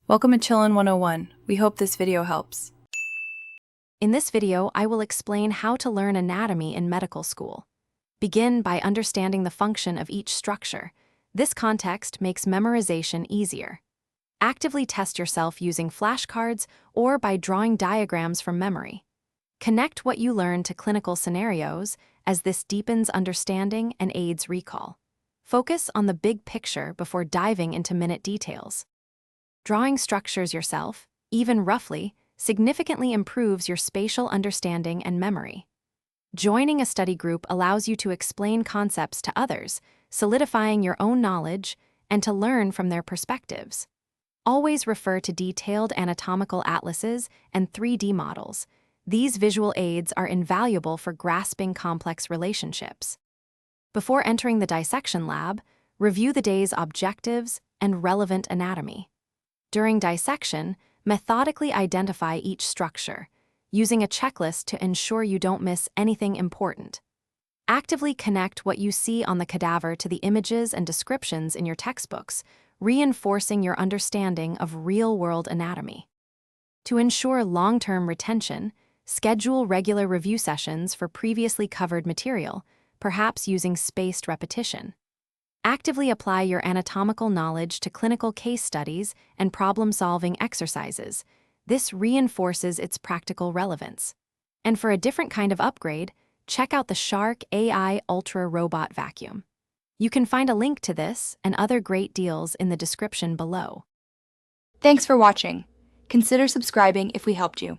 Welcome to Chillin' 101. We hope this video helps. In this video, I will explain how to learn anatomy in medical school. Begin by understanding the function of each structure. This context makes memorization easier. Actively test yourself using flashcards or by drawing diagrams from memory. Connect what you learn to clinical scenarios, as this deepens understanding and aids recall. Focus on the big picture before diving into minute details. Drawing structures yourself, even roughly, significantly improves your spatial understanding and memory. Joining a study group allows you to explain concepts to others, solidifying your own knowledge, and to learn from their perspectives. Always refer to detailed anatomical atlases and 3D models. These visual aids are invaluable for grasping complex relationships. Before entering the dissection lab, review the day's objectives and relevant anatomy. During dissection, methodically identify each structure, using a checklist to ensure you don't miss anything important. Actively connect what you see on the cadaver to the images and descriptions in your textbooks, reinforcing your understanding of real-world anatomy. To ensure long-term retention, schedule regular review sessions for previously covered material, perhaps using spaced repetition. Actively apply your anatomical knowledge to clinical case studies and problem-solving exercises. This reinforces its practical relevance. And for a different kind of upgrade, check out the Shark AI Ultra Robot Vacuum. You can find a link to this and other great deals in the description below. Thanks for watching. Consider subscribing if we helped you.